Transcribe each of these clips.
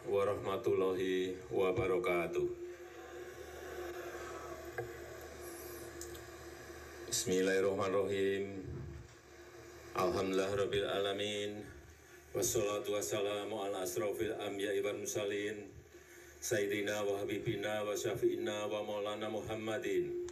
warahmatullahi wabarakatuh. Bismillahirrahmanirrahim. Alhamdulillahirabbil alamin. Wassalatu wassalamu ala asrofil anbiya'i wal mursalin Sayyidina wa habibina wa syafi'ina wa maulana Muhammadin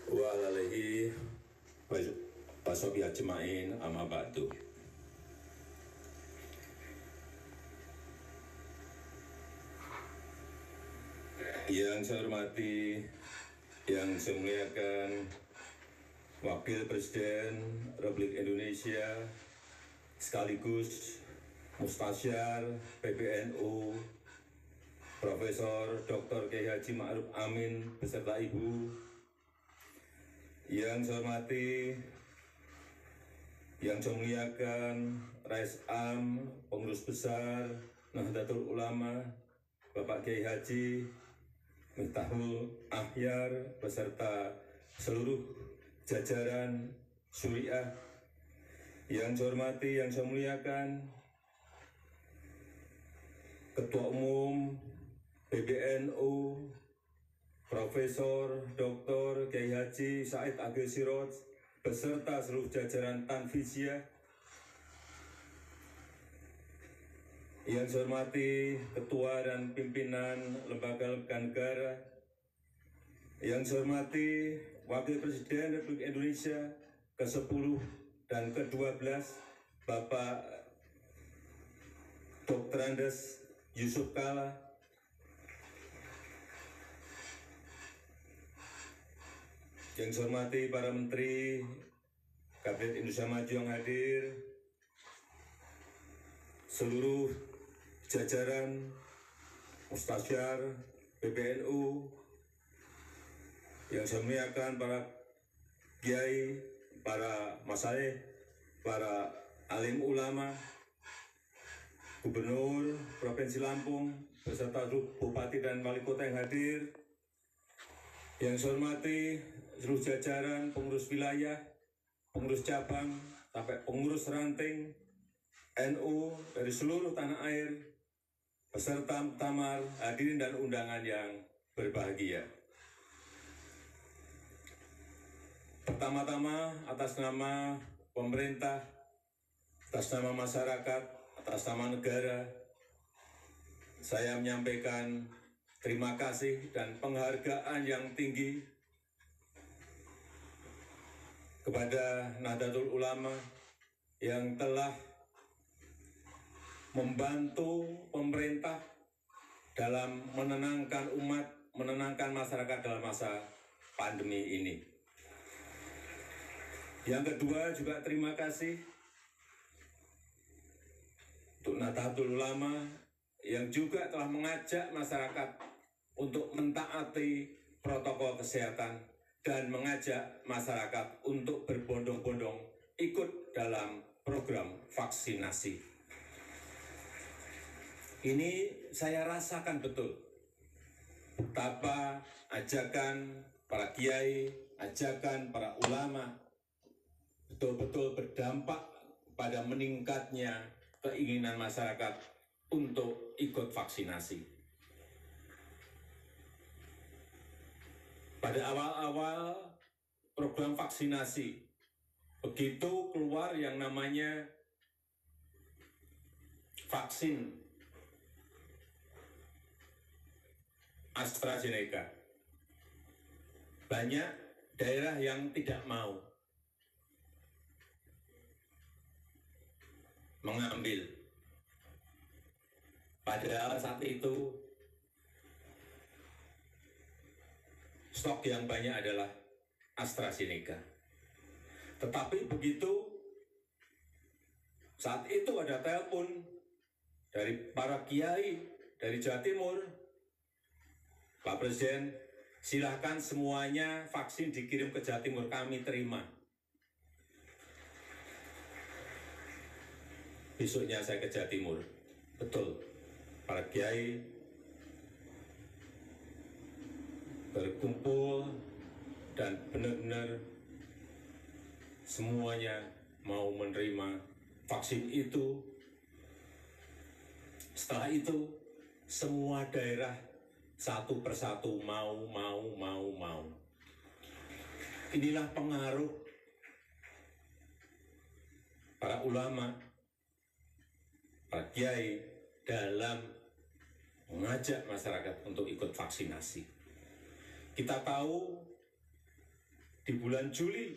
wa alihi wa sahbihi ajma'in, amma ba'du. Yang saya hormati, yang saya muliakan Wakil Presiden Republik Indonesia sekaligus Mustasyar PBNU Profesor Dr. Kiai Haji Ma'ruf Amin beserta Ibu. Yang saya hormati, yang saya muliakan Rais Am, Pengurus Besar Nahdlatul Ulama Bapak Kiai Haji Miftahul Ahyar beserta seluruh jajaran Syuriah. Yang saya hormati, yang saya muliakan Ketua Umum PBNU Profesor Dr. Kiai Haji Said Agil Siroj beserta seluruh jajaran Tanfiziah. Yang saya hormati Ketua dan Pimpinan Lembaga-Lembaga Negara. Yang saya hormati Wakil Presiden Republik Indonesia ke-10 dan ke-12 Bapak Dr. Andes Yusuf Kala. Yang saya hormati para Menteri Kabinet Indonesia Maju yang hadir, seluruh jajaran Mustasyar PBNU, yang saya muliakan para kiai, para masyayikh, para alim ulama, Gubernur Provinsi Lampung beserta Bupati dan Wali Kota yang hadir. Yang saya hormati seluruh jajaran pengurus wilayah, pengurus cabang, sampai pengurus ranting NU dari seluruh tanah air, peserta muktamar, hadirin dan undangan yang berbahagia. Pertama-tama atas nama pemerintah, atas nama masyarakat, atas nama negara, saya menyampaikan terima kasih dan penghargaan yang tinggi kepada Nahdlatul Ulama yang telah membantu pemerintah dalam menenangkan umat, menenangkan masyarakat dalam masa pandemi ini. Yang kedua juga terima kasih untuk Nahdlatul Ulama yang juga telah mengajak masyarakat untuk mentaati protokol kesehatan dan mengajak masyarakat untuk berbondong-bondong ikut dalam program vaksinasi. Ini saya rasakan betul betapa ajakan para kiai, ajakan para ulama betul-betul berdampak pada meningkatnya keinginan masyarakat untuk ikut vaksinasi. Pada awal-awal program vaksinasi, begitu keluar yang namanya vaksin AstraZeneca, banyak daerah yang tidak mau mengambil. Padahal saat itu stok yang banyak adalah AstraZeneca. Tetapi begitu saat itu ada telepon dari para kiai dari Jawa Timur, Pak Presiden, silahkan semuanya vaksin dikirim ke Jawa Timur, kami terima. Besoknya saya ke Jawa Timur, betul, para kiai berkumpul dan benar-benar semuanya mau menerima vaksin itu. Setelah itu semua daerah satu persatu mau. Inilah pengaruh para ulama, para kiai dalam mengajak masyarakat untuk ikut vaksinasi. Kita tahu di bulan Juli,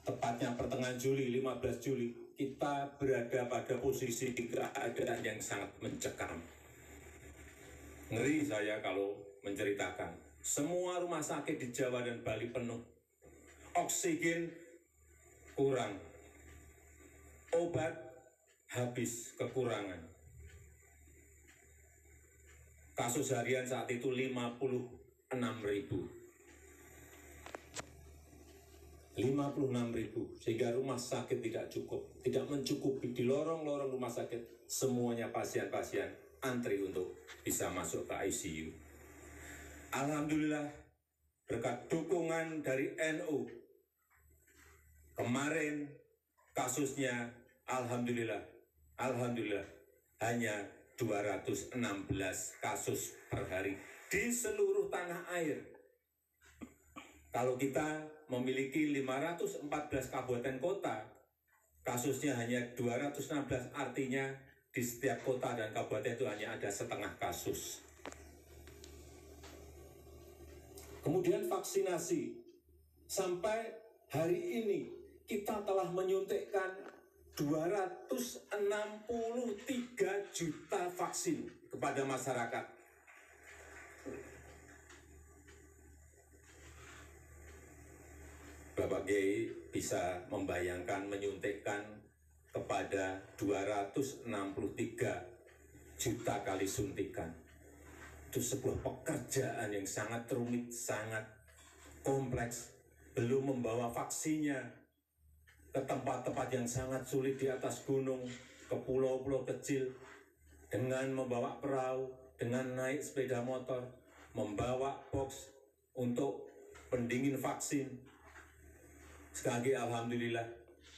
tepatnya pertengahan Juli, 15 Juli, kita berada pada posisi keadaan yang sangat mencekam. Ngeri saya kalau menceritakan. Semua rumah sakit di Jawa dan Bali penuh. Oksigen kurang. Obat habis, kekurangan. Kasus harian saat itu 56.000. 56.000, sehingga rumah sakit tidak mencukupi. Di lorong-lorong rumah sakit, semuanya pasien-pasien antri untuk bisa masuk ke ICU. Alhamdulillah, berkat dukungan dari NU, kemarin kasusnya Alhamdulillah, hanya 216 kasus per hari di seluruh tanah air. Kalau kita memiliki 514 kabupaten kota, kasusnya hanya 216, artinya di setiap kota dan kabupaten itu hanya ada setengah kasus. Kemudian vaksinasi, sampai hari ini kita telah menyuntikkan 263 juta vaksin kepada masyarakat. Bapak Kiai bisa membayangkan menyuntikkan kepada 263 juta kali suntikan. Itu sebuah pekerjaan yang sangat rumit, sangat kompleks. Belum membawa vaksinnya ke tempat-tempat yang sangat sulit di atas gunung, ke pulau-pulau kecil, dengan membawa perahu, dengan naik sepeda motor, membawa box untuk pendingin vaksin. Sekali lagi alhamdulillah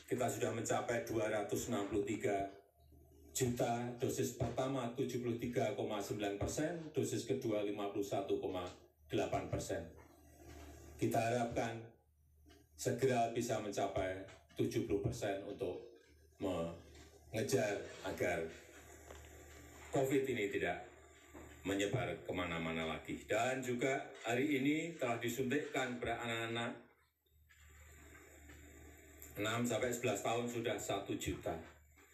kita sudah mencapai 263 juta, dosis pertama 73,9%, dosis kedua 51,8%. Kita harapkan segera bisa mencapai 70% untuk mengejar agar COVID ini tidak menyebar kemana-mana lagi. Dan juga hari ini telah disuntikkan pada anak-anak 6-11 tahun sudah 1 juta.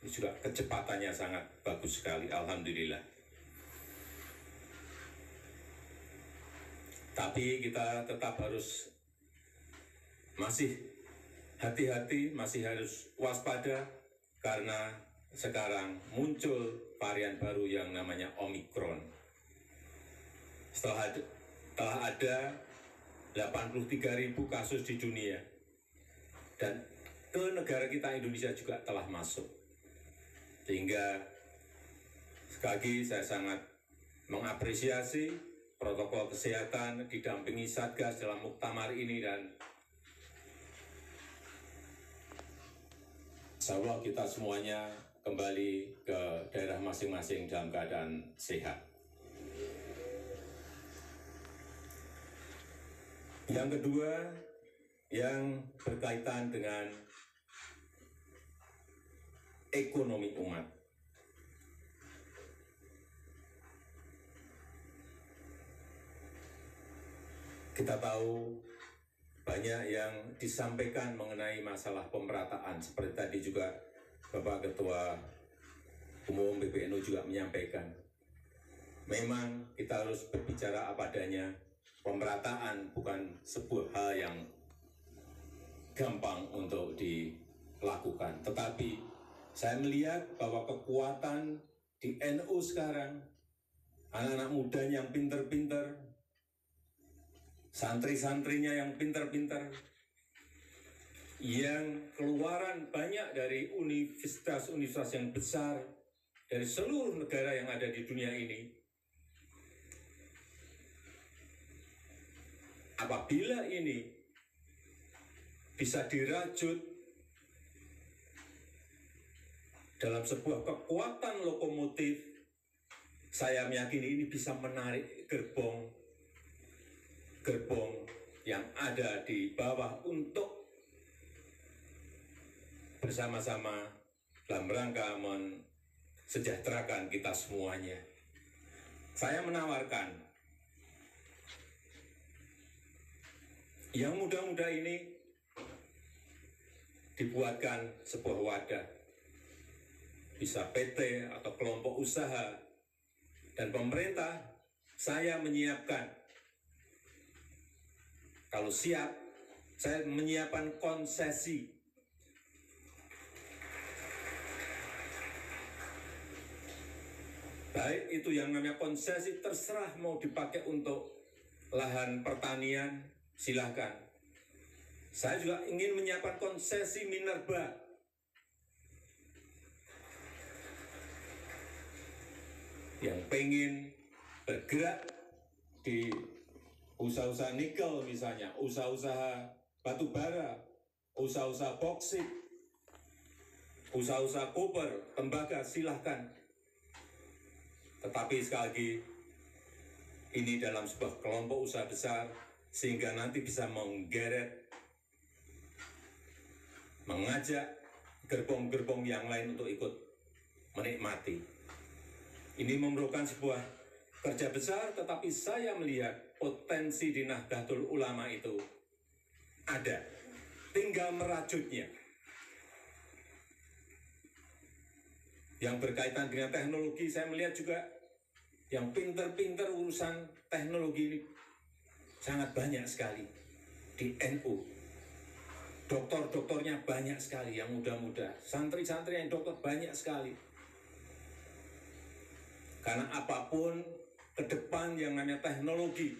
Ini juga kecepatannya sangat bagus sekali, alhamdulillah. Tapi kita tetap harus masih hati-hati, masih harus waspada, karena sekarang muncul varian baru yang namanya Omikron. Telah ada 83.000 kasus di dunia, dan ke negara kita Indonesia juga telah masuk. Sehingga sekali lagi saya sangat mengapresiasi protokol kesehatan didampingi Satgas dalam muktamar ini, dan insya Allah kita semuanya kembali ke daerah masing-masing dalam keadaan sehat. Yang kedua, yang berkaitan dengan ekonomi umat. Kita tahu banyak yang disampaikan mengenai masalah pemerataan. Seperti tadi juga Bapak Ketua Umum PBNU juga menyampaikan. Memang kita harus berbicara apa adanya. Pemerataan bukan sebuah hal yang gampang untuk dilakukan. Tetapi saya melihat bahwa kekuatan di NU sekarang, anak-anak muda yang pinter-pinter, santri-santrinya yang pinter-pinter, yang keluaran banyak dari universitas-universitas yang besar, dari seluruh negara yang ada di dunia ini. Apabila ini bisa dirajut dalam sebuah kekuatan lokomotif, saya meyakini ini bisa menarik gerbong yang ada di bawah untuk bersama-sama dalam rangka mensejahterakan kita semuanya. Saya menawarkan yang muda-muda ini dibuatkan sebuah wadah, bisa PT atau kelompok usaha, dan pemerintah. Saya menyiapkan, kalau siap, saya menyiapkan konsesi. Baik itu yang namanya konsesi, terserah mau dipakai untuk lahan pertanian, silahkan. Saya juga ingin menyiapkan konsesi minerba. Yang pengen bergerak di usaha-usaha nikel misalnya, usaha-usaha batu bara, usaha-usaha boksit, usaha-usaha koper, tembaga, silahkan. Tetapi sekali lagi, ini dalam sebuah kelompok usaha besar, sehingga nanti bisa menggeret, mengajak gerbong-gerbong yang lain untuk ikut menikmati. Ini memerlukan sebuah kerja besar, tetapi saya melihat potensi di Nahdlatul Ulama itu ada, tinggal merajutnya. Yang berkaitan dengan teknologi, saya melihat juga yang pinter-pinter urusan teknologi ini sangat banyak sekali di NU. Doktor-doktornya banyak sekali yang muda-muda, santri-santri yang dokter banyak sekali. Karena apapun ke depan yang namanya teknologi,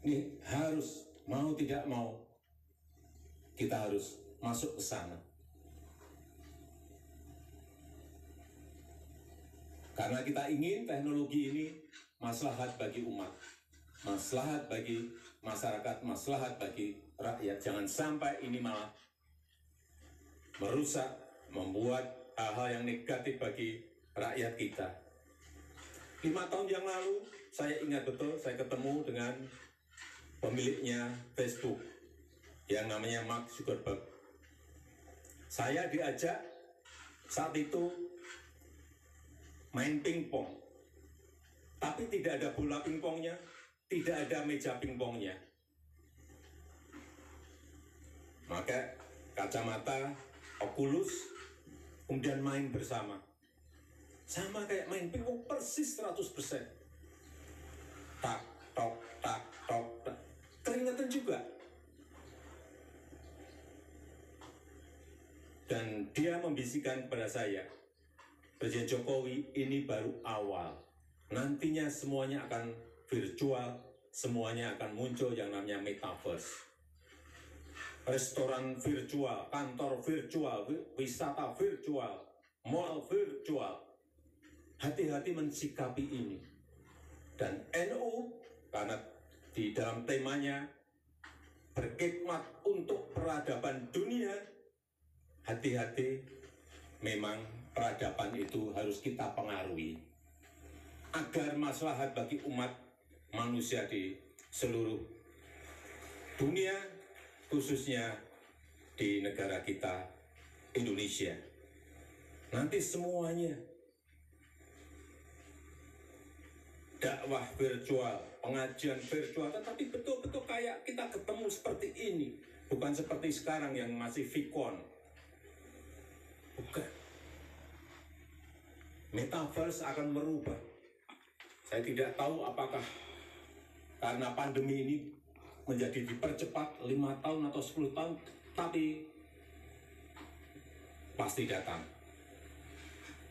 ini harus, mau tidak mau, kita harus masuk ke sana. Karena kita ingin teknologi ini maslahat bagi umat, maslahat bagi masyarakat, maslahat bagi rakyat. Jangan sampai ini malah merusak, membuat hal-hal yang negatif bagi rakyat kita. 5 tahun yang lalu, saya ingat betul, saya ketemu dengan pemiliknya Facebook, yang namanya Mark Zuckerberg. Saya diajak saat itu main pingpong, tapi tidak ada bola pingpongnya, tidak ada meja pingpongnya. Maka kacamata, Oculus, kemudian main bersama. Sama kayak main pingpong, persis 100%. Tak, tok, tak, tok, tak. Keringatan juga. Dan dia membisikkan kepada saya, Presiden Jokowi, ini baru awal. Nantinya semuanya akan virtual, semuanya akan muncul yang namanya metaverse. Restoran virtual, kantor virtual, wisata virtual, mall virtual. Hati-hati mensikapi ini. Dan NU, karena di dalam temanya berkhidmat untuk peradaban dunia, hati-hati, memang peradaban itu harus kita pengaruhi agar maslahat bagi umat manusia di seluruh dunia, khususnya di negara kita, Indonesia. Nanti semuanya dakwah virtual, pengajian virtual, tetapi betul-betul kayak kita ketemu seperti ini. Bukan seperti sekarang yang masih Vicon. Bukan. Metaverse akan merubah. Saya tidak tahu apakah karena pandemi ini menjadi dipercepat 5 tahun atau 10 tahun, tapi pasti datang.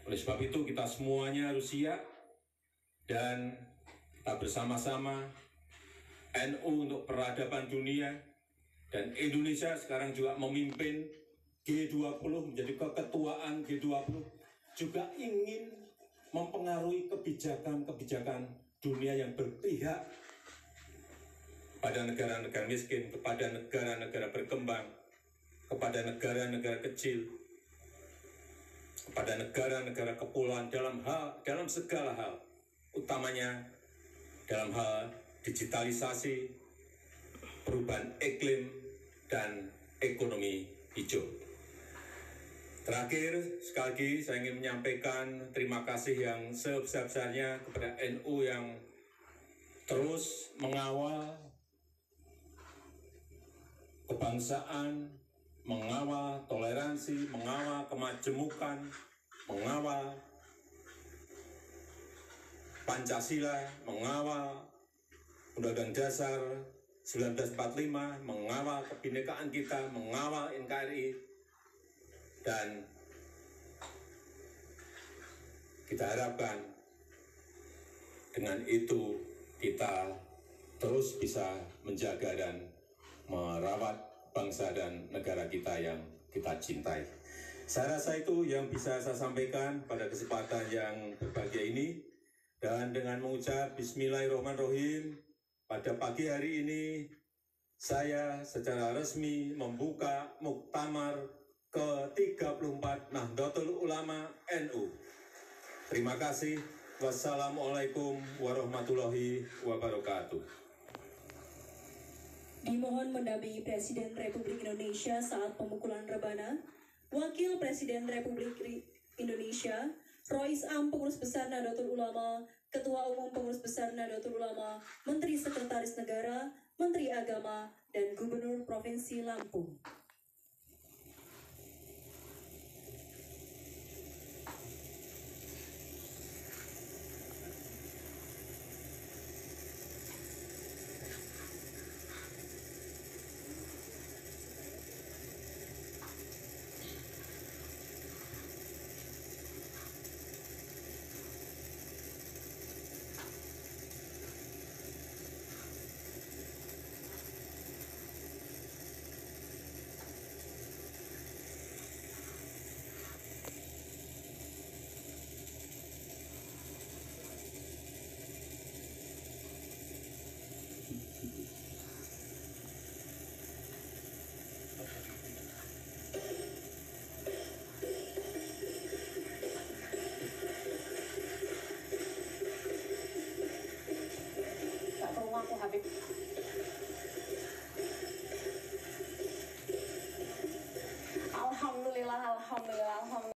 Oleh sebab itu kita semuanya harus siap, dan kita bersama-sama NU untuk peradaban dunia, dan Indonesia sekarang juga memimpin G20, menjadi keketuaan G20, juga ingin mempengaruhi kebijakan-kebijakan dunia yang berpihak pada negara-negara miskin, kepada negara-negara berkembang, kepada negara-negara kecil, kepada negara-negara kepulauan dalam segala hal, utamanya dalam hal digitalisasi, perubahan iklim, dan ekonomi hijau. Terakhir, sekali lagi saya ingin menyampaikan terima kasih yang sebesar-besarnya kepada NU yang terus mengawal kebangsaan, mengawal toleransi, mengawal kemajemukan, mengawal Pancasila, mengawal Undang-Undang Dasar 1945, mengawal kebinekaan kita, mengawal NKRI, dan kita harapkan dengan itu kita terus bisa menjaga dan merawat bangsa dan negara kita yang kita cintai. Saya rasa itu yang bisa saya sampaikan pada kesempatan yang berbahagia ini. Dan dengan mengucap Bismillahirrahmanirrahim, pada pagi hari ini saya secara resmi membuka Muktamar ke-34 Nahdlatul Ulama NU. Terima kasih. Wassalamualaikum warahmatullahi wabarakatuh. Dimohon mendampingi Presiden Republik Indonesia saat pemukulan rebana, Wakil Presiden Republik Indonesia, Rois Am Pengurus Besar Nahdlatul Ulama, Ketua Umum Pengurus Besar Nahdlatul Ulama, Menteri Sekretaris Negara, Menteri Agama, dan Gubernur Provinsi Lampung.